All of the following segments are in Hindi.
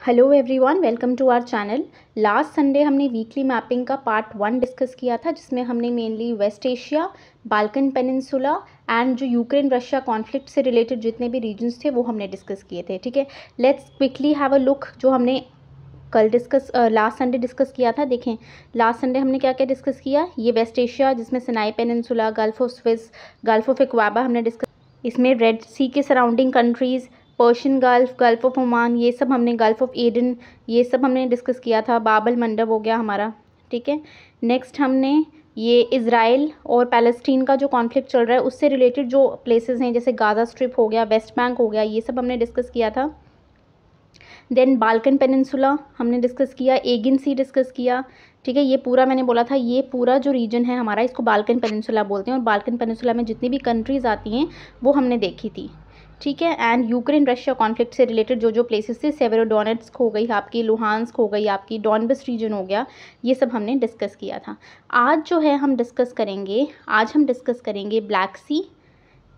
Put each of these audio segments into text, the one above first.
Hello everyone, welcome to our channel. Last Sunday हमने वीकली मैपिंग का पार्ट 1 डिस्कस किया था, जिसमें हमने mainly West Asia, Balkan peninsula and जो यूक्रेन रशिया कॉन्फ्लिक्ट से रिलेटेड जितने भी रीजन्स थे वो हमने डिस्कस किए थे। ठीक है, let's quickly have a look जो हमने कल लास्ट संडे डिस्कस किया था। देखें लास्ट संडे हमने क्या क्या डिस्कस किया। ये वेस्ट एशिया जिसमें Sinai peninsula, gulf of Suez, gulf of Aqaba हमने डिस्कस। इसमें रेड सी के surrounding countries, Persian gulf, gulf of Oman, ये सब हमने, गल्फ ऑफ एडन, ये सब हमने डिस्कस किया था। बाबल मंडब हो गया हमारा। ठीक है, नेक्स्ट हमने ये इज़राइल और पैलेस्टीन का जो कॉन्फ्लिक्ट चल रहा है उससे रिलेटेड जो प्लेसेस हैं, जैसे गाज़ा स्ट्रिप हो गया, वेस्ट बैंक हो गया, ये सब हमने डिस्कस किया था। देन बाल्कन पेनिनसुला हमने डिस्कस किया, एगिन सी डिस्कस किया। ठीक है, ये पूरा मैंने बोला था, ये पूरा जो रीजन है हमारा इसको बाल्कन पेनिनसुला बोलते हैं, और बाल्कन पेनिनसुला में जितनी भी कंट्रीज़ आती हैं वो हमने देखी थी। ठीक है, एंड यूक्रेन रशिया कॉन्फ्लिक्ट से रिलेटेड जो जो प्लेसेस थे, सेवेरोडोनेट्स्क हो गई आपकी, लुहांस्क हो गई आपकी, डॉनबस रीजन हो गया, ये सब हमने डिस्कस किया था। आज जो है हम डिस्कस करेंगे ब्लैक सी,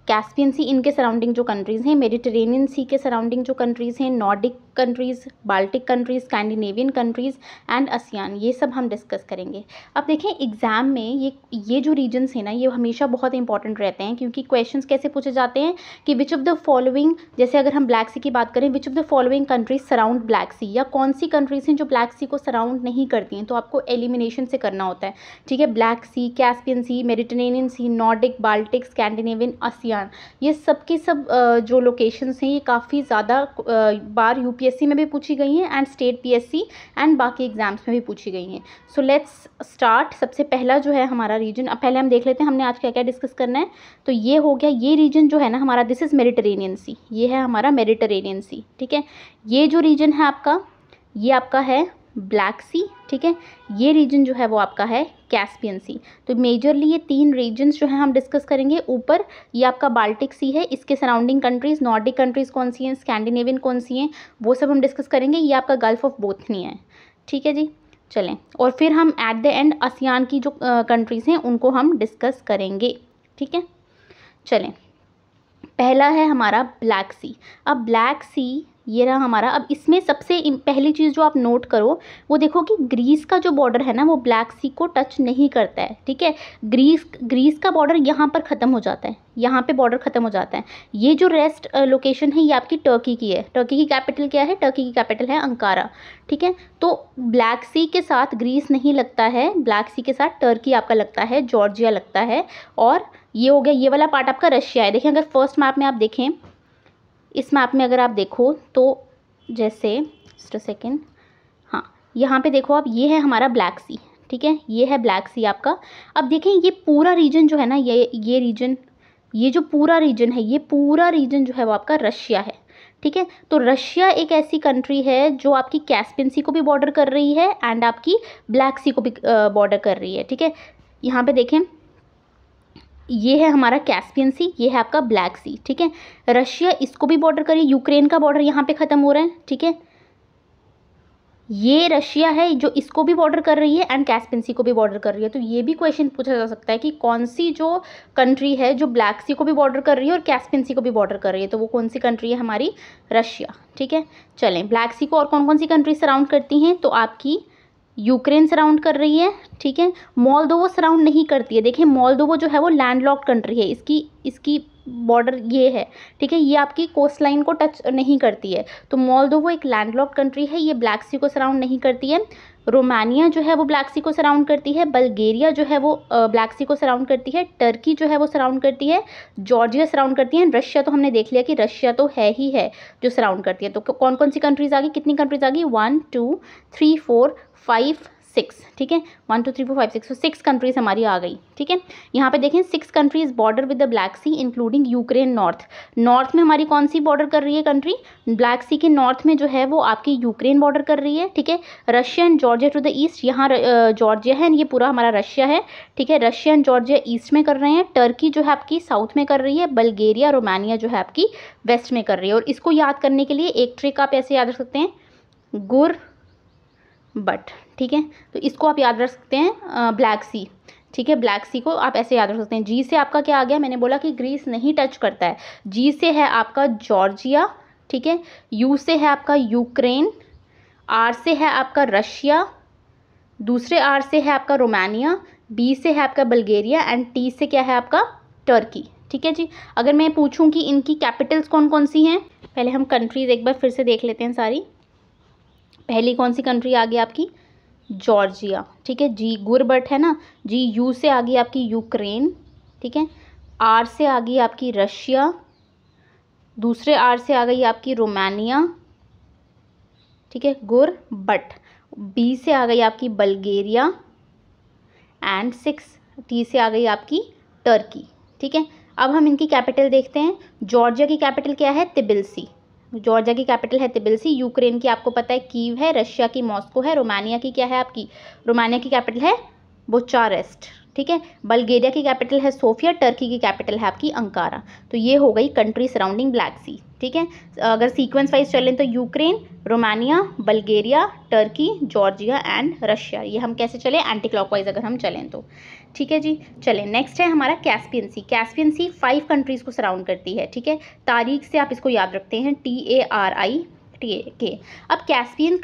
कैस्पियन सी, इनके सराउंडिंग जो कंट्रीज़ हैं, मेडिटेरेनियन सी के सराउंडिंग जो कंट्रीज़ हैं, Nordic countries, Baltic countries, Scandinavian countries and ASEAN, ये सब हम डिस्कस करेंगे। अब देखें एग्ज़ाम में ये जो रीजन्स हैं ना, ये हमेशा बहुत इंपॉर्टेंट रहते हैं, क्योंकि क्वेश्चंस कैसे पूछे जाते हैं कि विच ऑफ द फॉलोइंग, जैसे अगर हम ब्लैक सी की बात करें, which of the following countries surround black sea, या कौन सी कंट्रीज़ हैं जो ब्लैक सी को सराउंड नहीं करती हैं, तो आपको एलिमिनेशन से करना होता है। ठीक है, ब्लैक सी, कैस्पियन सी, मेडिटेरेनियन सी, नॉर्डिक, बाल्टिक, स्कैंडिनेवियन, आसियान, ये सब की सब जो लोकेशंस हैं ये काफ़ी ज़्यादा बार यूपीएससी में भी पूछी गई हैं एंड स्टेट पीएससी एंड बाकी एग्जाम्स में भी पूछी गई हैं। So let's start. सबसे पहला जो है हमारा रीजन, अब पहले हम देख लेते हैं हमने आज क्या क्या डिस्कस करना है। तो ये हो गया, ये रीजन जो है ना हमारा, दिस इज़ मेडिटेरेनियन सी, ये है हमारा मेडिटेरेनियन सी। ठीक है, ये जो रीजन है आपका, ये आपका है ब्लैक सी। ठीक है, ये रीजन जो है वो आपका है कैस्पियन सी। तो मेजरली ये 3 रीजन्स जो है हम डिस्कस करेंगे। ऊपर ये आपका बाल्टिक सी है, इसके सराउंडिंग कंट्रीज़, नॉर्डिक कंट्रीज़ कौन सी हैं, स्कैंडिनेवियन कौन सी हैं, वो सब हम डिस्कस करेंगे। ये आपका गल्फ ऑफ बोथनी है। ठीक है जी, चलें, और फिर हम एट द एंड आसियान की जो कंट्रीज़ हैं उनको हम डिस्कस करेंगे। ठीक है, चलें, पहला है हमारा ब्लैक सी। अब ब्लैक सी ये रहा हमारा। अब इसमें सबसे पहली चीज़ जो आप नोट करो वो देखो कि ग्रीस का जो बॉर्डर है ना वो ब्लैक सी को टच नहीं करता है। ठीक है, ग्रीस का बॉर्डर यहाँ पर ख़त्म हो जाता है, यहाँ पे बॉर्डर ख़त्म हो जाता है। ये जो रेस्ट लोकेशन है ये आपकी टर्की की है। टर्की की कैपिटल क्या है? टर्की की कैपिटल है अंकारा। ठीक है, तो ब्लैक सी के साथ ग्रीस नहीं लगता है, ब्लैक सी के साथ टर्की आपका लगता है, जॉर्जिया लगता है, और ये हो गया, ये वाला पार्ट आपका रशिया है। देखिए अगर फर्स्ट मैप में आप देखें, इस मैप में अगर आप देखो तो जैसे जस्ट अ सेकेंड, हाँ यहाँ पे देखो आप, ये है हमारा ब्लैक सी। ठीक है, ये है ब्लैक सी आपका। अब देखें ये पूरा रीजन जो है ना, ये रीजन, ये जो पूरा रीजन है, ये पूरा रीजन जो है वो आपका रशिया है। ठीक है, तो रशिया एक ऐसी कंट्री है जो आपकी कैस्पियन सी को भी बॉर्डर कर रही है एंड आपकी ब्लैक सी को भी बॉर्डर कर रही है। ठीक है, यहाँ पे देखें, ये है हमारा कैस्पियन सी, ये है आपका ब्लैक सी। ठीक है, रशिया इसको भी बॉर्डर करिए, यूक्रेन का बॉर्डर यहाँ पे ख़त्म हो रहा है। ठीक है, ये रशिया है जो इसको भी बॉर्डर कर रही है एंड कैस्पियन सी को भी बॉर्डर कर रही है। तो ये भी क्वेश्चन पूछा जा सकता है कि कौन सी जो कंट्री है जो ब्लैक सी को भी बॉर्डर कर रही है और कैस्पियन सी को भी बॉर्डर कर रही है, तो वो कौन सी कंट्री है? हमारी रशिया। ठीक है, चलें, ब्लैक सी को और कौन कौन सी कंट्री सराउंड करती हैं? तो आपकी यूक्रेन सराउंड कर रही है। ठीक है, मोल्दोवो सराउंड नहीं करती है। देखिए मोल्दोवो जो है वो लैंडलॉक्ड कंट्री है, इसकी बॉर्डर ये है। ठीक है, ये आपकी कोस्ट लाइन को टच नहीं करती है, तो मोल्दोवो एक लैंडलॉक्ड कंट्री है, ये ब्लैक सी को सराउंड नहीं करती है। रोमानिया जो है वो ब्लैक सी को सराउंड करती है, बल्गेरिया जो है वो ब्लैक सी को सराउंड करती है, टर्की जो है वो सराउंड करती है, जॉर्जिया सराउंड करती है, रशिया तो हमने देख लिया कि रशिया तो है ही है जो सराउंड करती है। तो कौन कौन सी कंट्रीज आ गई, कितनी कंट्रीज आ गई? 1 2 3 4 5 6। ठीक है, 1 2 3 4 5 6, तो 6 कंट्रीज हमारी आ गई। ठीक है, यहाँ पे देखें 6 countries border with the Black Sea including Ukraine. North में हमारी कौन सी बॉर्डर कर रही है कंट्री? ब्लैक सी के नॉर्थ में जो है वो आपकी यूक्रेन बॉर्डर कर रही है। ठीक है, Russia and Georgia to the east, यहाँ जॉर्जिया है, ये पूरा हमारा रशिया है। ठीक है, रशिया एंड जॉर्जिया ईस्ट में कर रहे हैं, टर्की जो है आपकी साउथ में कर रही है, बल्गेरिया रोमानिया जो है आपकी वेस्ट में कर रही है। और इसको याद करने के लिए एक ट्रिक आप ऐसे याद रख सकते हैं, गुर बट। ठीक है, तो इसको आप याद रख सकते हैं ब्लैक सी। ठीक है, ब्लैक सी को आप ऐसे याद रख सकते हैं। जी से आपका क्या आ गया? मैंने बोला कि ग्रीस नहीं टच करता है। जी से है आपका जॉर्जिया। ठीक है, यू से है आपका यूक्रेन, आर से है आपका रशिया, दूसरे आर से है आपका रोमानिया, बी से है आपका बल्गेरिया एंड टी से क्या है आपका टर्की। ठीक है जी। अगर मैं पूछूं कि इनकी कैपिटल्स कौन कौन सी हैं, पहले हम कंट्रीज एक बार फिर से देख लेते हैं सारी। पहली कौन सी कंट्री आ गई आपकी, जॉर्जिया। ठीक है जी, गुरबट है ना जी। यू से आ गई आपकी यूक्रेन। ठीक है, आर से आ गई आपकी रशिया, दूसरे आर से आ गई आपकी रोमानिया। ठीक है, गुरबट। बी से आ गई आपकी बल्गेरिया एंड 6 टी से आ गई आपकी टर्की। ठीक है, अब हम इनकी कैपिटल देखते हैं। जॉर्जिया की कैपिटल क्या है, तिबिलिसी। जॉर्जिया की कैपिटल है तिबिलिसी। यूक्रेन की आपको पता है कीव है, रशिया की मॉस्को है, रोमानिया की क्या है आपकी, रोमानिया की कैपिटल है बुचारेस्ट। ठीक है, बल्गेरिया की कैपिटल है सोफिया, टर्की की कैपिटल है आपकी अंकारा। तो ये हो गई कंट्री सराउंडिंग ब्लैक सी। ठीक है, अगर सीक्वेंस वाइज चलें तो Ukraine, Romania, Bulgaria, Turkey, Georgia and Russia. ये हम कैसे चले, एंटी क्लॉकवाइज अगर हम चलें तो। ठीक है जी, चलें नेक्स्ट है हमारा कैस्पियन सी। कैस्पियन सी 5 कंट्रीज़ को सराउंड करती है। ठीक है, तारीख से आप इसको याद रखते हैं, TARIK। अब कैस्पियन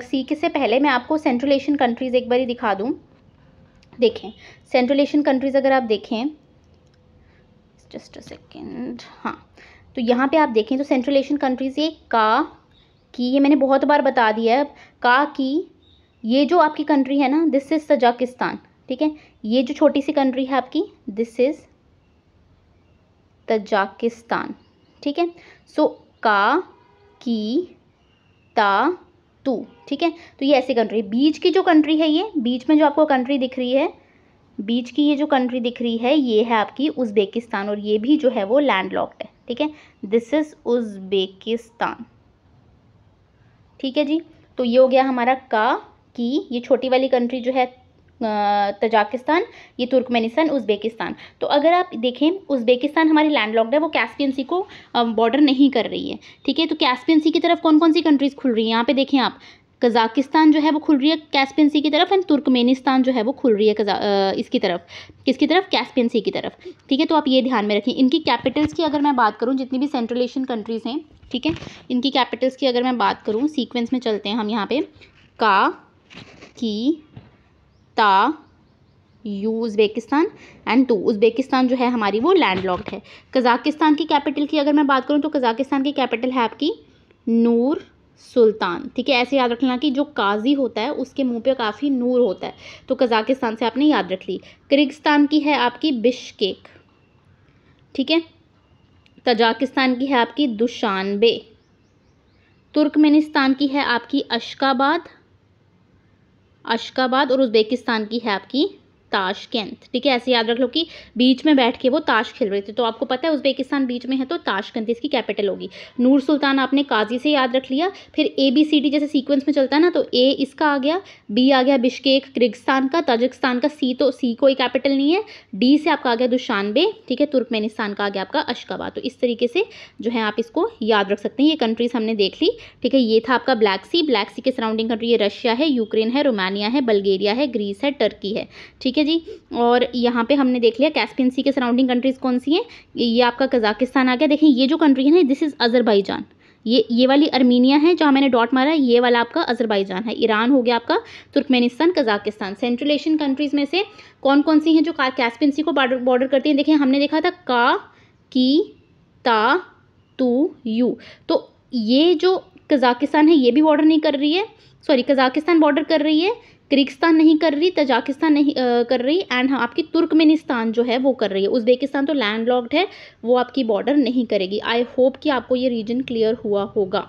सी के से पहले मैं आपको सेंट्रल एशियन कंट्रीज़ एक बार ही दिखा दूँ। देखें सेंट्रल एशियन कंट्रीज़ अगर आप देखें, जस्ट अ सेकेंड, हाँ, तो यहाँ पे आप देखें तो सेंट्रल एशियन कंट्रीज़ ये का की, ये मैंने बहुत बार बता दिया है। का की ये जो आपकी कंट्री है ना, दिस इज़ तजाकिस्तान। ठीक है, ये जो छोटी सी कंट्री है आपकी, दिस इज़ तजाकिस्तान। ठीक है, सो का की ता तू। ठीक है, तो ये ऐसी कंट्री। बीच की जो कंट्री है, ये बीच में जो आपको कंट्री दिख रही है, बीच की ये जो कंट्री दिख रही है, ये है आपकी उज़्बेकिस्तान, और ये भी जो है वो लैंडलॉक्ड है। ठीक है, दिस इज़ उज़्बेकिस्तान। ठीक है जी, तो ये हो गया हमारा का की, ये छोटी वाली कंट्री जो है तजाकिस्तान, ये तुर्कमेनिस्तान, उज़्बेकिस्तान। तो अगर आप देखें उज़्बेकिस्तान हमारी लैंडलॉक्ड है, वो कैस्पियन सी को बॉर्डर नहीं कर रही है। ठीक है, तो कैस्पियन सी की तरफ कौन कौन सी कंट्रीज़ खुल रही हैं, यहाँ पे देखें आप, कज़ाकिस्तान जो है वो खुल रही है कैस्पियन सी की तरफ, एंड तुर्कमेनिस्तान जो है वो खुल रही है इसकी तरफ, किसकी तरफ, कैस्पियन सी की तरफ। ठीक है, तो आप ये ध्यान में रखें। इनकी कैपिटल्स की अगर मैं बात करूँ, जितनी भी सेंट्रल एशियन कंट्रीज़ हैं, ठीक है, इनकी कैपिटल्स की अगर मैं बात करूँ, सीक्वेंस में चलते हैं हम यहाँ पे, का की ता यू उज़्बेकिस्तान एंड टू। उज़्बेकिस्तान जो है हमारी वो लैंडलॉक्ड है। कज़ाकिस्तान की कैपिटल की अगर मैं बात करूँ तो कज़ाकिस्तान की कैपिटल है आपकी नूर सुल्तान। ठीक है, ऐसे याद रखना कि जो काजी होता है उसके मुंह पे काफ़ी नूर होता है, तो कज़ाकिस्तान से आपने याद रख ली। किर्गिस्तान की है आपकी बिश्केक। ठीक है, तजाकिस्तान की है आपकी दुशानबे, तुर्कमेनिस्तान की है आपकी अशकाबाद, और उज़्बेकिस्तान की है आपकी ताशकंद। ठीक है, ऐसे याद रख लो कि बीच में बैठ के वो ताश खेल रहे थे, तो आपको पता है उज़्बेकिस्तान बीच में है, तो ताशकंद इसकी कैपिटल होगी। नूर सुल्तान आपने काजी से याद रख लिया। फिर ABCD जैसे सीक्वेंस में चलता है ना, तो A इसका आ गया, B आ गया बिश्केक किर्गिस्तान का, तजिकिस्तान का C, तो C कोई कैपिटल नहीं है। D से आपका आ गया दुशानबे। ठीक है, तुर्कमेनिस्तान का आ गया आपका अशकाबाद। तो इस तरीके से जो है आप इसको याद रख सकते हैं। ये कंट्रीज हमने देख ली। ठीक है, ये था आपका ब्लैक सी। ब्लैक सी के सराउंडिंग कंट्री ये रशिया है, यूक्रेन है, रोमानिया है, बल्गेरिया है, ग्रीस है, टर्की है। ठीक है जी, और यहाँ पे हमने देख लिया कैस्पियन सी के सराउंडिंग कंट्रीज कौन सी हैं। ये आपका कजाकिस्तान आ गया। देखिए ये जो कंट्री है ना, दिस इज़ अजरबैजान। ये वाली अर्मीनिया है जहाँ मैंने डॉट मारा है, ये वाला आपका अजरबैजान है। ईरान हो गया आपका, Turkmenistan, Kazakhstan. Central Asian countries में से कौन कौन सी हैं जो कैस्पियन सी को बॉर्डर करती हैं। देखिए हमने देखा था का की ता तू यू, तो ये जो कजाकिस्तान है ये भी बॉर्डर नहीं कर रही है, सॉरी कजाकिस्तान बॉर्डर कर रही है, किर्गिस्तान नहीं कर रही, तजाकिस्तान नहीं कर रही, एंड आपकी तुर्कमेनिस्तान जो है वो कर रही है। उज़्बेकिस्तान तो लैंडलॉक्ड है, वो आपकी बॉर्डर नहीं करेगी। आई होप कि आपको ये रीजन क्लियर हुआ होगा।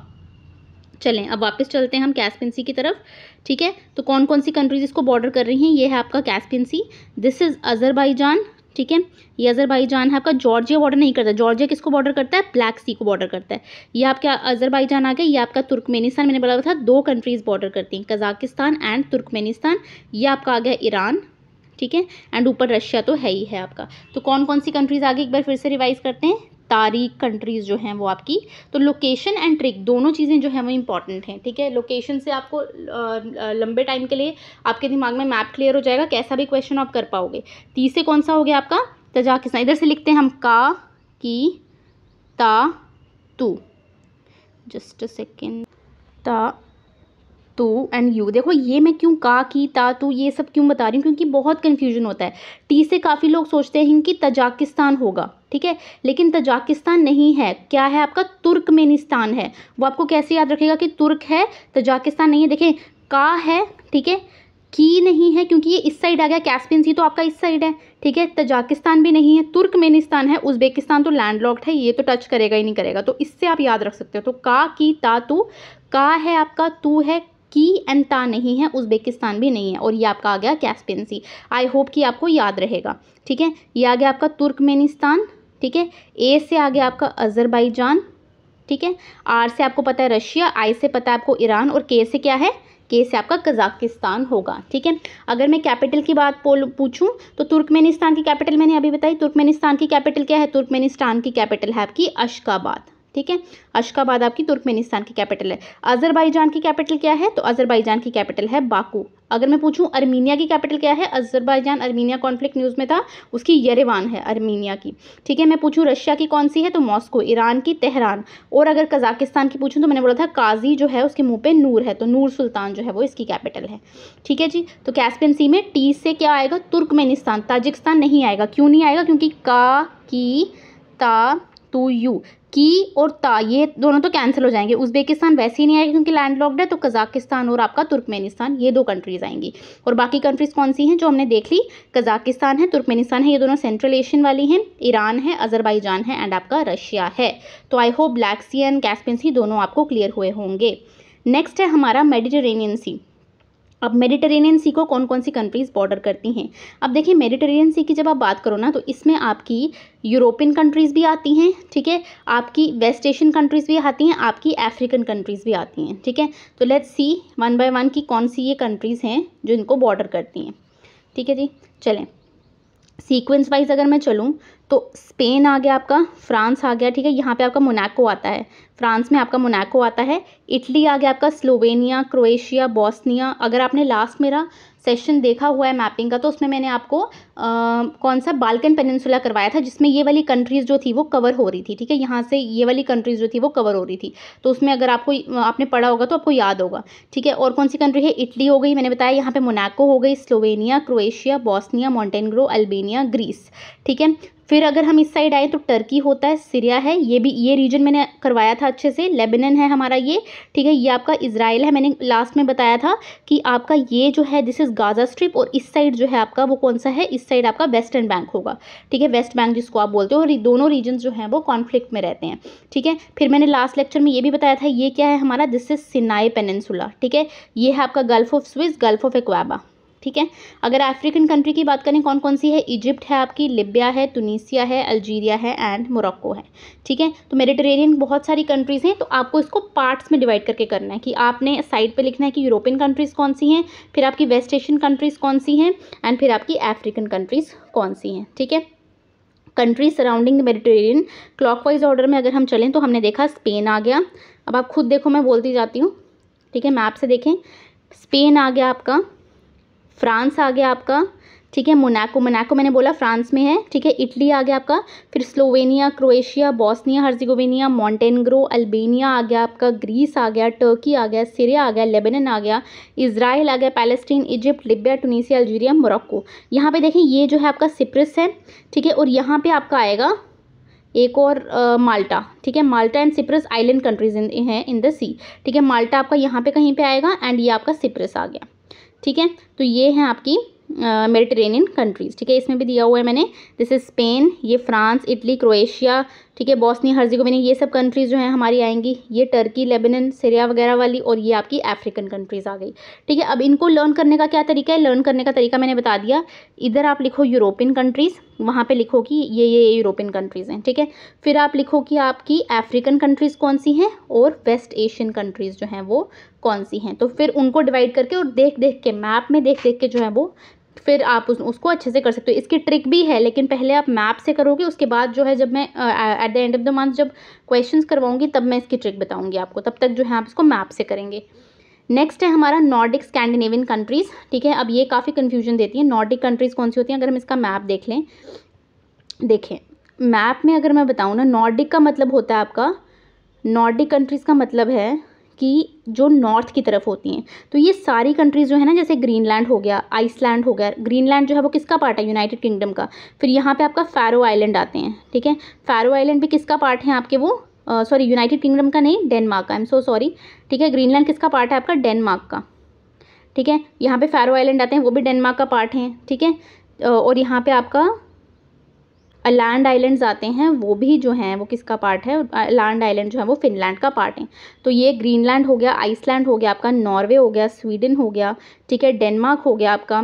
चलें अब वापस चलते हैं हम कैस्पियन सी की तरफ। ठीक है, तो कौन कौन सी कंट्रीज इसको बॉर्डर कर रही हैं, ये है आपका Caspian Sea. This is Azerbaijan. ठीक है, ये अजरबैजान है आपका। जॉर्जिया बॉर्डर नहीं करता। जॉर्जिया किसको बॉर्डर करता है, ब्लैक सी को बॉर्डर करता है। ये आपका अजरबैजान आ गया, ये आपका तुर्कमेनिस्तान, मैंने बोला था 2 कंट्रीज बॉर्डर करती हैं, कजाकिस्तान एंड तुर्कमेनिस्तान। ये आपका आ गया ईरान। ठीक है, एंड ऊपर रशिया तो है ही है आपका। तो कौन कौन सी कंट्रीज आ गई, एक बार फिर से रिवाइज करते हैं। तारीख कंट्रीज़ जो हैं वो आपकी, तो लोकेशन एंड ट्रिक दोनों चीज़ें जो हैं वो इंपॉर्टेंट हैं। ठीक है, लोकेशन से आपको लंबे टाइम के लिए आपके दिमाग में मैप क्लियर हो जाएगा, कैसा भी क्वेश्चन आप कर पाओगे। तीसरे कौन सा हो गया आपका, तजाकिस्तान। इधर से लिखते हैं हम का की ता तू, जस्ट अ सेकेंड, ता तू एंड यू। देखो ये मैं क्यों का, की, ता, तू ये सब क्यों बता रही हूँ, क्योंकि बहुत कन्फ्यूजन होता है। टी से काफ़ी लोग सोचते हैं कि तजाकिस्तान होगा, ठीक है, लेकिन तजाकिस्तान नहीं है, क्या है आपका तुर्कमेनिस्तान है। वो आपको कैसे याद रखेगा कि तुर्क है, तजाकिस्तान नहीं है। देखें का है, ठीक है, की नहीं है क्योंकि ये इस साइड आ गया, कैस्पियन सी तो आपका इस साइड है, ठीक है, तजाकिस्तान भी नहीं है, तुर्कमेनिस्तान है, उज़्बेकिस्तान तो लैंडलॉक्ड है, ये तो टच करेगा ही नहीं करेगा, तो इससे आप याद रख सकते हो। तो का, की, ता, तू, का है आपका, तू है, की एंड ता नहीं है, उज़्बेकिस्तान भी नहीं है, और ये आपका आ गया कैस्पियन सी। आई होप कि आपको याद रहेगा, ठीक है। ये आ गया आपका तुर्कमेनिस्तान, ठीक है। ए से आ गया आपका अज़रबैजान, ठीक है। आर से आपको पता है रशिया, आई से पता है आपको ईरान, और के से क्या है, के से आपका कजाकिस्तान होगा, ठीक है। अगर मैं कैपिटल की बात पूछूं तो तुर्कमेनिस्तान की कैपिटल मैंने अभी बताई, तुर्कमेनिस्तान की कैपिटल क्या है, तुर्कमेनिस्तान की कैपिटल है आपकी अशकाबाद, ठीक है। अशकाबाद आपकी तुर्कमेनिस्तान की कैपिटल है। अज़रबैजान की कैपिटल क्या है, तो अज़रबैजान की कैपिटल है बाकू। अगर मैं पूछूं अर्मीनिया की कैपिटल क्या है, अज़रबैजान अर्मीनिया कॉन्फ्लिक्ट न्यूज़ में था, उसकी यरेवान है अर्मीनिया की, ठीक है। मैं पूछूं रशिया की कौन सी है, तो मॉस्को। ईरान की तेहरान। और अगर कजाकिस्तान की पूछूं तो मैंने बोला था काजी जो है उसके मुंह पे नूर है, तो नूर सुल्तान जो है वो इसकी कैपिटल है, ठीक है जी। तो कैस्पियन सी में टी से क्या आएगा, तुर्कमेनिस्तान, ताजिकिस्तान नहीं आएगा। क्यों नहीं आएगा, क्योंकि का, की, ता, तू, यू, की और ता ये दोनों तो कैंसिल हो जाएंगे। उज़्बेकिस्तान वैसे ही नहीं आएगा क्योंकि लैंडलॉक्ड है, तो कजाकिस्तान और आपका तुर्कमेनिस्तान ये दो कंट्रीज आएंगी। और बाकी कंट्रीज कौन सी हैं जो हमने देख ली, कजाकिस्तान है, तुर्कमेनिस्तान है, ये दोनों सेंट्रल एशियन वाली हैं, ईरान है, अज़रबैजान है एंड आपका रशिया है। तो I hope black sea and Caspian sea दोनों आपको क्लियर हुए होंगे। नेक्स्ट है हमारा मेडिटेरेनियन सी। अब मेडिटेरेनियन सी को कौन कौन सी कंट्रीज़ बॉर्डर करती हैं। अब देखिए मेडिटेरेनियन सी की जब आप बात करो ना, तो इसमें आपकी यूरोपियन कंट्रीज़ भी आती हैं, ठीक है, आपकी वेस्ट एशियन कंट्रीज़ भी आती हैं, आपकी अफ्रीकन कंट्रीज़ भी आती हैं, ठीक है। तो let's see one by one की कौन सी ये कंट्रीज़ हैं जो इनको बॉर्डर करती हैं, ठीक है जी। चलें सीक्वेंस वाइज अगर मैं चलूँ तो स्पेन आ गया आपका, फ्रांस आ गया, ठीक है, यहाँ पे आपका मोनाको आता है, फ्रांस में आपका मोनाको आता है। इटली आ गया आपका, स्लोवेनिया, क्रोएशिया, बॉस्निया। अगर आपने लास्ट मेरा सेशन देखा हुआ है मैपिंग का, तो उसमें मैंने आपको कौन सा बाल्कन पेनिनसुला करवाया था, जिसमें ये वाली कंट्रीज़ जो थी वो कवर हो रही थी, ठीक है, यहाँ से ये वाली कंट्रीज़ जो थी वो कवर हो रही थी। तो उसमें अगर आपने पढ़ा होगा तो आपको याद होगा, ठीक है। और कौन सी कंट्री है, इटली हो गई, मैंने बताया, यहाँ पे मोनाको हो गई, Slovenia, Croatia, Bosnia, Montenegro, Albania, Greece, ठीक है। फिर अगर हम इस साइड आए तो टर्की होता है, सीरिया है, ये भी ये रीजन मैंने करवाया था अच्छे से, लेबनान है हमारा ये, ठीक है, ये आपका इजराइल है, मैंने लास्ट में बताया था कि आपका ये जो है दिस इज़ गाजा स्ट्रिप, और इस साइड जो है आपका वो कौन सा है, इस साइड आपका वेस्टर्न बैंक होगा, ठीक है, वेस्ट बैंक जिसको आप बोलते हो। और दोनों रीजन जो हैं वो कॉन्फ्लिक्ट में रहते हैं, ठीक है। फिर मैंने लास्ट लेक्चर में ये भी बताया था, ये क्या है हमारा, दिस इज सिनाई पेनिनसुला, ठीक है, ये है आपका gulf of Suez, gulf of Aqaba, ठीक है। अगर अफ्रीकन कंट्री की बात करें कौन कौन सी है, इजिप्ट है आपकी, लिबिया है, तुनीसिया है, अल्जीरिया है एंड मोरक्को है, ठीक है। तो मेडिटेरेनियन बहुत सारी कंट्रीज़ हैं, तो आपको इसको पार्ट्स में डिवाइड करके करना है कि आपने साइड पे लिखना है कि यूरोपियन कंट्रीज़ कौन सी हैं, फिर आपकी वेस्ट एशियन कंट्रीज़ कौन सी हैं एंड फिर आपकी अफ्रीकन कंट्रीज़ कौन सी हैं, ठीक है। Countries surrounding the Mediterranean clockwise order में अगर हम चलें तो हमने देखा स्पेन आ गया। अब आप खुद देखो, मैं बोलती जाती हूँ, ठीक है, मैप से देखें, स्पेन आ गया आपका, फ्रांस आ गया आपका, ठीक है, मोनाको, मोनाको मैंने बोला फ्रांस में है, ठीक है, इटली आ गया आपका, फिर Slovenia, Croatia, Bosnia Herzegovina, Montenegro, Albania आ गया आपका, ग्रीस आ गया, टर्की आ गया, सीरिया आ गया, लेबनान आ गया, इजराइल आ गया, Palestine, Egypt, Libya, Tunisia, Algeria, Morocco. यहाँ पे देखें ये जो है आपका सिप्रस है, ठीक है, और यहाँ पे आपका आएगा एक और माल्टा, ठीक है, माल्टा एंड सिप्रस आइलैंड कंट्रीज हैं इन द सी, ठीक है, माल्टा आपका यहाँ पे कहीं पे आएगा एंड ये आपका सिप्रस आ गया, ठीक है। तो ये हैं आपकी मेडिटेरेनियन कंट्रीज़, ठीक है, इसमें भी दिया हुआ है मैंने, दिस इज स्पेन, ये फ्रांस, इटली, क्रोएशिया, ठीक है, बॉस्निया हर्जिगोविना, ये सब कंट्रीज़ जो हैं हमारी आएंगी, ये टर्की, लेबनान, सीरिया वगैरह वाली, और ये आपकी अफ्रीकन कंट्रीज़ आ गई, ठीक है। अब इनको लर्न करने का क्या तरीका है, लर्न करने का तरीका मैंने बता दिया, इधर आप लिखो यूरोपियन कंट्रीज़, वहाँ पे लिखो कि ये यूरोपियन कंट्रीज़ हैं, ठीक है। फिर आप लिखो कि आपकी अफ्रीकन कंट्रीज़ कौन सी हैं और वेस्ट एशियन कंट्रीज़ जो हैं वो कौन सी हैं। तो फिर उनको डिवाइड करके और देख देख के मैप में देख देख के जो है वो फिर आप उसको अच्छे से कर सकते हो। इसकी ट्रिक भी है, लेकिन पहले आप मैप से करोगे, उसके बाद जो है जब मैं at the end of the month जब क्वेश्चंस करवाऊंगी तब मैं इसकी ट्रिक बताऊंगी आपको, तब तक जो है आप इसको मैप से करेंगे। नेक्स्ट है हमारा नॉर्डिक स्कैंडिनेवियन कंट्रीज़, ठीक है। अब ये काफ़ी कन्फ्यूजन देती है, नॉर्डिक कंट्रीज़ कौन सी होती हैं। अगर हम इसका मैप देख लें, देखें मैप में अगर मैं बताऊँ ना, नॉर्डिक का मतलब होता है आपका, नॉर्डिक कंट्रीज़ का मतलब है की जो नॉर्थ की तरफ होती हैं। तो ये सारी कंट्रीज़ जो है ना, जैसे ग्रीनलैंड हो गया, आइसलैंड हो गया, ग्रीनलैंड जो है वो किसका पार्ट है, यूनाइटेड किंगडम का। फिर यहाँ पे आपका फैरो आइलैंड आते हैं, ठीक है। फैरो आइलैंड भी किसका पार्ट है आपके, वो सॉरी यूनाइटेड किंगडम का नहीं, डेनमार्क का, आई एम सो सॉरी, ठीक है। ग्रीनलैंड किसका पार्ट है आपका, डेनमार्क का, ठीक है। यहाँ पे फैरो आइलैंड आते हैं, वो भी डेनमार्क का पार्ट है, ठीक है। और यहाँ पे आपका लैंड आइलैंड्स आते हैं, वो भी जो हैं वो किसका पार्ट है, लैंड आइलैंड जो है वो फिनलैंड का पार्ट है। तो ये ग्रीनलैंड हो गया, आइसलैंड हो गया आपका, नॉर्वे हो गया, स्वीडन हो गया, ठीक है, डेनमार्क हो गया आपका,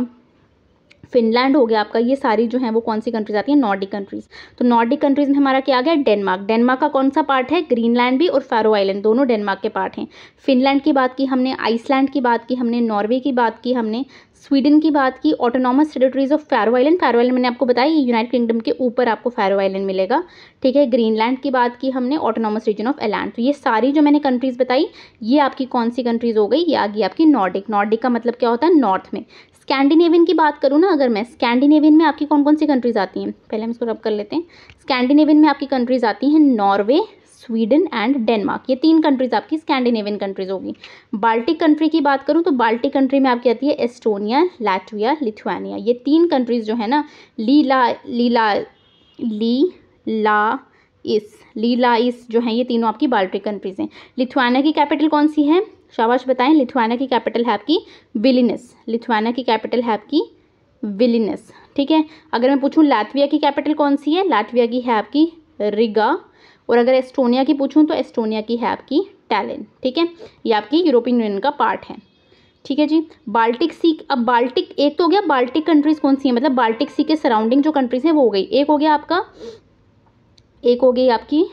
फिनलैंड हो गया आपका। ये सारी जो है वो कौन सी कंट्रीज आती हैं, नॉर्डिक कंट्रीज। तो नॉर्डिक कंट्रीज में हमारा क्या आ गया, डेनमार्क। डेनमार्क का कौन सा पार्ट है, ग्रीनलैंड भी और फैरो आइलैंड दोनों डेनमार्क के पार्ट हैं। फिनलैंड की बात की हमने, आइसलैंड की बात की हमने, नॉर्वे की बात की हमने, स्वीडन की बात की, autonomous territories of pharaoh island. Pharaoh island मैंने आपको बताया, ये यूनाइटेड किंगडम के ऊपर आपको फैरो आइलैंड मिलेगा, ठीक है। ग्रीनलैंड की बात की हमने, ऑटोनॉमस रीजन ऑफ एलैंड। तो ये सारी जो मैंने कंट्रीज बताई, ये आपकी कौन सी कंट्रीज हो गई, ये आ गई आपकी नॉर्डिक। नॉर्डिक का मतलब क्या होता है, नॉर्थ में। स्कैंडिनेवियन की बात करूँ ना अगर मैं, स्कैंडिनेवियन में आपकी कौन कौन सी कंट्रीज आती हैं, पहले हम इसको रब कर लेते हैं। स्कैंडिनेवियन में आपकी कंट्रीज आती हैं नॉर्वे, स्वीडन एंड डेनमार्क। ये 3 कंट्रीज आपकी स्कैंडिनेवियन कंट्रीज होगी। बाल्टिक कंट्री की बात करूँ तो बाल्टिक कंट्री में आपकी आती है एस्टोनिया, लैटविया, लिथुआनिया। ये 3 कंट्रीज जो है ना, लीलाइस जो है, ये तीनों आपकी बाल्टिक कंट्रीज हैं। लिथुआनिया की कैपिटल कौन सी है, शाबाश बताएं। लिथुआनिया की कैपिटल है आपकी विलिनस। लिथुआनिया की कैपिटल है आपकी विलिनस, ठीक है। अगर मैं पूछूं लातविया की कैपिटल कौन सी है, लातविया की है आपकी रिगा। और अगर एस्टोनिया की पूछूं तो एस्टोनिया की है आपकी टैलिन, ठीक है। ये आपकी यूरोपियन यूनियन का पार्ट है, ठीक है जी। बाल्टिक सी, अब बाल्टिक एक तो हो गया, बाल्टिक कंट्रीज कौन सी है, मतलब बाल्टिक सी के सराउंडिंग जो कंट्रीज हैं वो हो गई। एक हो गया आपका, एक हो गई आपकी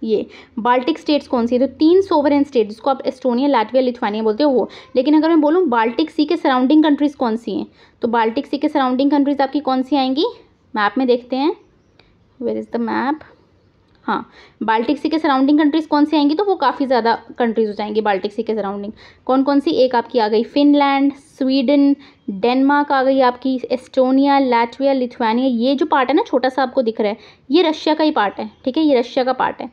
ये बाल्टिक स्टेट्स कौन सी है, तो 3 सोवरेन स्टेट जिसको आप एस्टोनिया, लातविया, लिथुआनिया बोलते हो वो। लेकिन अगर मैं बोलूँ बाल्टिक सी के सराउंडिंग कंट्रीज कौन सी हैं, तो बाल्टिक सी के सराउंडिंग कंट्रीज आपकी कौन सी आएंगी, मैप में देखते हैं, वेयर इज़ द मैप। हाँ, बाल्टिक सी के सराउंडिंग कंट्रीज कौन सी आएंगी, तो वो काफ़ी ज़्यादा कंट्रीज हो जाएंगी बाल्टिक सी के सराउंडिंग। कौन कौन सी, एक आपकी आ गई फिनलैंड, स्वीडन, डेनमार्क आ गई आपकी, एस्टोनिया, लातविया, लिथुआनिया। ये जो पार्ट है ना छोटा सा आपको दिख रहा है, ये रशिया का ही पार्ट है, ठीक है, ये रशिया का पार्ट है।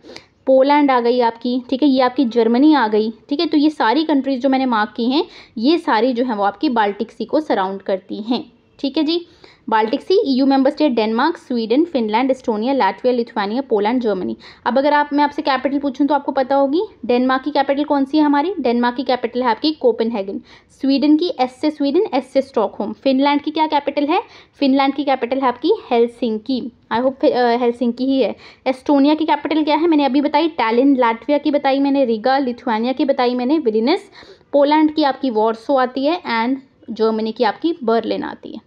पोलैंड आ गई आपकी, ठीक है, ये आपकी जर्मनी आ गई, ठीक है। तो ये सारी कंट्रीज जो मैंने मार्क की हैं, ये सारी जो है वो आपकी बाल्टिक सी को सराउंड करती हैं, ठीक है जी। Baltic sea, EU member state Denmark, Sweden, Finland, Estonia, Latvia, Lithuania, Poland, Germany. अब अगर मैं आपसे कैपिटल पूछूं तो आपको पता होगी, डेनमार्क की कैपिटल कौन सी है हमारी, डेनमार्क की कैपिटल है आपकी कोपेनहेगन। स्वीडन की एस से स्वीडन, एस से स्टॉकहोम। फिनलैंड की क्या कैपिटल है, फिनलैंड की कैपिटल है आपकी हेलसिंकी, आई होप हेलसिंकी ही है। एस्टोनिया की कैपिटल क्या है, मैंने अभी बताई टैलिन। लातविया की बताई मैंने रिगा, लिथुआनिया की बताई मैंने विलिनस। पोलैंड की आपकी वॉर्सो आती है एंड जर्मनी की आपकी बर्लिन आती है,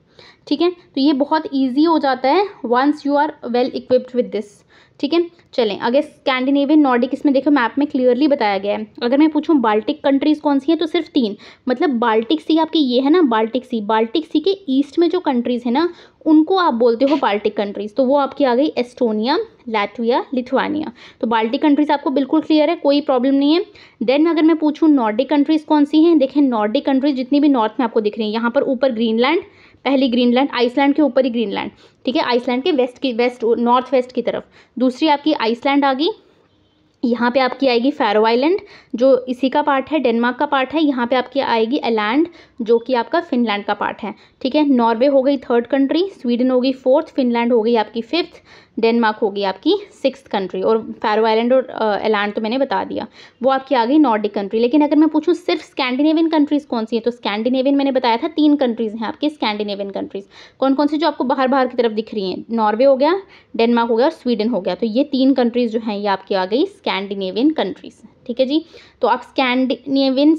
ठीक है। तो ये बहुत ईजी हो जाता है once you are well equipped with this, ठीक है। चलें अगर स्कैंडिनेवियन, नॉर्डिक, इसमें देखो मैप में क्लियरली बताया गया है। अगर मैं पूछूं बाल्टिक कंट्रीज कौन सी हैं, तो सिर्फ 3, मतलब बाल्टिक सी आपकी ये है ना, बाल्टिक सी। बाल्टिक सी के ईस्ट में जो कंट्रीज है ना, उनको आप बोलते हो बाल्टिक कंट्रीज। तो वो आपकी आ गई एस्टोनिया, लातविया, लिथुआनिया। तो बाल्टिक कंट्रीज आपको बिल्कुल क्लियर है, कोई प्रॉब्लम नहीं है। देन अगर मैं पूछूं नॉर्डिक कंट्रीज कौन सी हैं, देखें नॉर्डिक कंट्रीज जितनी भी नॉर्थ में आपको दिख रही हैं, यहाँ पर ऊपर ग्रीनलैंड, पहली ग्रीनलैंड, आइसलैंड के ऊपर ही ग्रीनलैंड, ठीक है, आइसलैंड के वेस्ट नॉर्थ वेस्ट की तरफ। दूसरी आपकी आइसलैंड आ गई, यहाँ पे आपकी आएगी फैरो आइलैंड जो इसी का पार्ट है, डेनमार्क का पार्ट है। यहाँ पे आपकी आएगी एलैंड जो कि आपका फिनलैंड का पार्ट है, ठीक है। नॉर्वे हो गई 3rd कंट्री, स्वीडन हो गई 4th, फिनलैंड हो गई आपकी 5th, डेनमार्क हो गई आपकी 6th कंट्री। और फैरो आइलैंड और एलैंड तो मैंने बता दिया, वो आपकी आ गई नॉर्डिक कंट्री। लेकिन अगर मैं पूछूं सिर्फ स्कैंडिनेवियन कंट्रीज कौन सी है, तो स्कैंडिनेवियन मैंने बताया था 3 कंट्रीज हैं आपकी स्कैंडिनेवियन कंट्रीज। कौन कौन सी जो आपको बाहर बाहर की तरफ दिख रही हैं, नॉर्वे हो गया, डेनमार्क हो गया और स्वीडन हो गया। तो ये 3 कंट्रीज जो हैं ये आपकी आ गई स्कैंडिनेवियन कंट्रीज, ठीक है जी। तो आप स्कैंडिनेवियन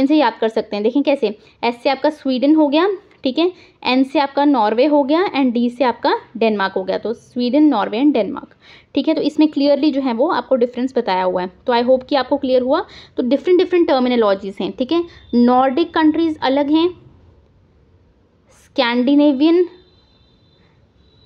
से याद कर सकते हैं। देखें कैसे, एस से आपका स्वीडन हो गया, ठीक है, एन से आपका नॉर्वे हो गया एंड डी से आपका डेनमार्क हो गया। तो स्वीडन, नॉर्वे एंड डेनमार्क, ठीक है। तो इसमें क्लियरली जो है वो आपको डिफरेंस बताया हुआ है। तो आई होप कि आपको क्लियर हुआ। तो डिफरेंट टर्मिनोलॉजीज हैं, ठीक है। नॉर्डिक कंट्रीज अलग हैं, स्कैंडिनेवियन,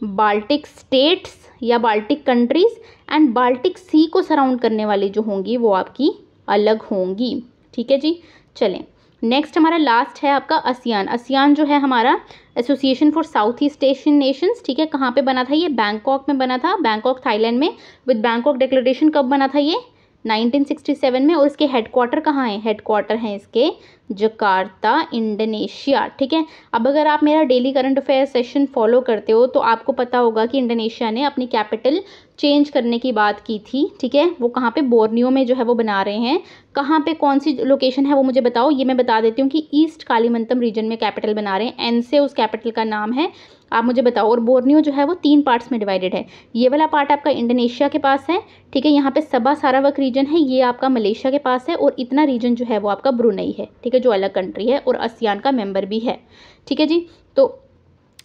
बाल्टिक स्टेट्स या बाल्टिक कंट्रीज एंड बाल्टिक सी को सराउंड करने वाली जो होंगी वो आपकी अलग होंगी, ठीक है जी। चलें नेक्स्ट हमारा लास्ट है आपका आसियान। आसियान जो है हमारा association for south east Asian Nations, ठीक है। कहाँ पे बना था ये, बैंकॉक में बना था, बैंकॉक थाईलैंड में, विद बैंकॉक डिक्लेरेशन। कब बना था ये, 1967 में। और इसके हेडक्वार्टर कहाँ है? हेडक्वार्टर हैं इसके जकार्ता, इंडोनेशिया। ठीक है, अब अगर आप मेरा daily current affair session follow करते हो तो आपको पता होगा कि इंडोनेशिया ने अपनी कैपिटल चेंज करने की बात की थी। ठीक है, वो कहाँ पे? बोर्नियो में जो है वो बना रहे हैं। कहाँ पे, कौन सी लोकेशन है वो मुझे बताओ। ये मैं बता देती हूँ कि ईस्ट कालीमंतम रीजन में कैपिटल बना रहे हैं। एन से उस कैपिटल का नाम है, आप मुझे बताओ। और बोर्नियो जो है वो 3 पार्ट्स में डिवाइडेड है। ये वाला पार्ट आपका इंडोनेशिया के पास है। ठीक है, यहाँ पे सबा सारावक रीजन है, ये आपका मलेशिया के पास है। और इतना रीजन जो है वो आपका ब्रुनई है। ठीक है, जो अलग कंट्री है और आसियान का मेंबर भी है। ठीक है जी, तो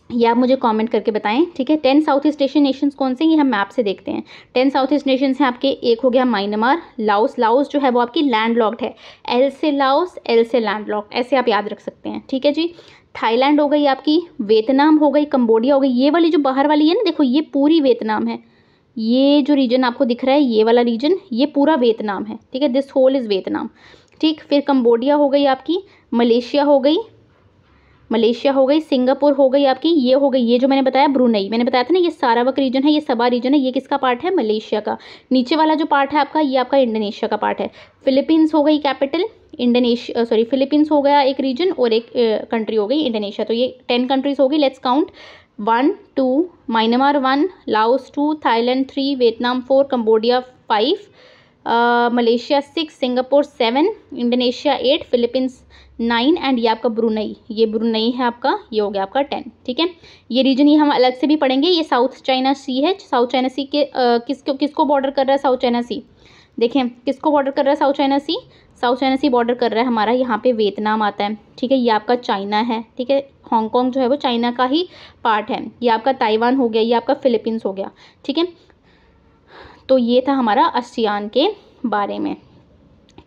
ये आप मुझे कमेंट करके बताएं। ठीक है, 10 साउथ ईस्ट एशियन नेशंस कौन से, ये हम मैप से देखते हैं। 10 साउथ ईस्ट नेशंस हैं आपके। एक हो गया म्यांमार, लाओस। लाओस जो है वो आपकी लैंडलॉक्ड है। एल से लाओस, एल से लैंडलॉक्ड, ऐसे आप याद रख सकते हैं। ठीक है जी, थाईलैंड हो गई आपकी, वियतनाम हो गई, कंबोडिया हो गई। ये वाली जो बाहर वाली है ना, देखो ये पूरी वियतनाम है। ये जो रीजन आपको दिख रहा है, ये वाला रीजन, ये पूरा वियतनाम है। ठीक है, दिस होल इज़ वियतनाम। ठीक, फिर कंबोडिया हो गई आपकी, मलेशिया हो गई, मलेशिया हो गई, सिंगापुर हो गई आपकी, ये हो गई, ये जो मैंने बताया ब्रुनई, मैंने बताया था ना ये सारावक रीजन है, ये सबा रीजन है, ये किसका पार्ट है? मलेशिया का। नीचे वाला जो पार्ट है आपका, ये आपका इंडोनेशिया का पार्ट है। फिलीपींस हो गई कैपिटल, इंडोनेशिया सॉरी फिलीपींस हो गया एक रीजन, और एक कंट्री हो गई इंडोनेशिया। तो ये 10 कंट्रीज हो गई। Let's count. 1 2, Myanmar 1, Laos 2, Thailand 3, Vietnam 4, Cambodia 5, Malaysia 6, Singapore 7, Indonesia 8, Philippines 9 and ये आपका ब्रुनई, ये ब्रुनई है आपका, ये हो गया आपका 10। ठीक है, ये रीजन ये हम अलग से भी पढ़ेंगे। ये साउथ चाइना सी है। साउथ चाइना सी के किसको बॉर्डर कर रहा है साउथ चाइना सी? देखें किसको बॉर्डर कर रहा है साउथ चाइना सी? साउथ चाइना सी बॉर्डर कर रहा है हमारा, यहाँ पे वियतनाम आता है। ठीक है, ये आपका चाइना है। ठीक है, हांगकॉन्ग जो है वो चाइना का ही पार्ट है। ये आपका ताइवान हो गया, ये आपका फिलीपींस हो गया। ठीक है, तो ये था हमारा आसियान के बारे में।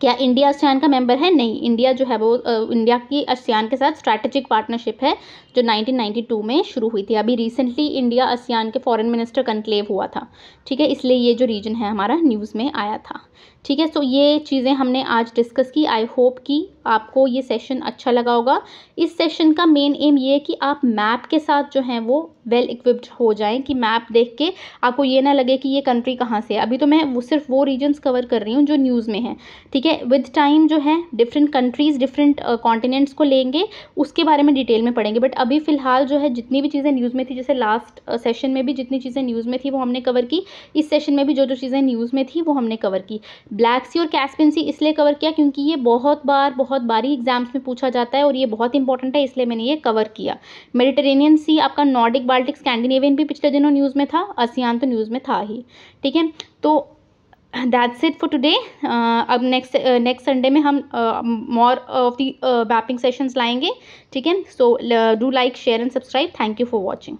क्या इंडिया आसियान का मेंबर है? नहीं, इंडिया जो है वो इंडिया की आसियान के साथ स्ट्रैटेजिक पार्टनरशिप है जो 1992 में शुरू हुई थी। अभी रिसेंटली इंडिया आसियान के फॉरेन मिनिस्टर कनक्लेव हुआ था। ठीक है, इसलिए ये जो रीजन है हमारा न्यूज़ में आया था। ठीक है, तो ये चीज़ें हमने आज डिस्कस की। आई होप कि आपको ये सेशन अच्छा लगा होगा। इस सेशन का मेन एम ये है कि आप मैप के साथ जो हैं वो वेल इक्विप्ड हो जाएं, कि मैप देख के आपको ये ना लगे कि ये कंट्री कहाँ से है। अभी तो मैं वो सिर्फ वो रीजन्स कवर कर रही हूँ जो न्यूज़ में है। ठीक है, विद टाइम जो है डिफरेंट कंट्रीज़, डिफरेंट कॉन्टिनेंट्स को लेंगे, उसके बारे में डिटेल में पढ़ेंगे। बट अभी फ़िलहाल जो है जितनी भी चीज़ें न्यूज़ में थी, जैसे लास्ट सेशन में भी जितनी चीज़ें न्यूज़ में थी वो हमने कवर की, इस सेशन में भी जो जो चीज़ें न्यूज़ में थी वो हमने कवर की। ब्लैक सी और कैस्पियन सी इसलिए कवर किया क्योंकि ये बहुत बारी एग्जाम्स में पूछा जाता है और ये बहुत इंपॉर्टेंट है, इसलिए मैंने ये कवर किया। मेडिटेरेनियन सी, आपका नॉर्डिक, बाल्टिक, स्कैंडिनेवियन भी पिछले दिनों न्यूज़ में था, आसियान तो न्यूज़ में था ही। ठीक है, तो दैट्स इट फॉर टुडे। अब नेक्स्ट संडे में हम more of the mapping sessions लाएंगे। ठीक है, so do like, share and subscribe. Thank you for watching.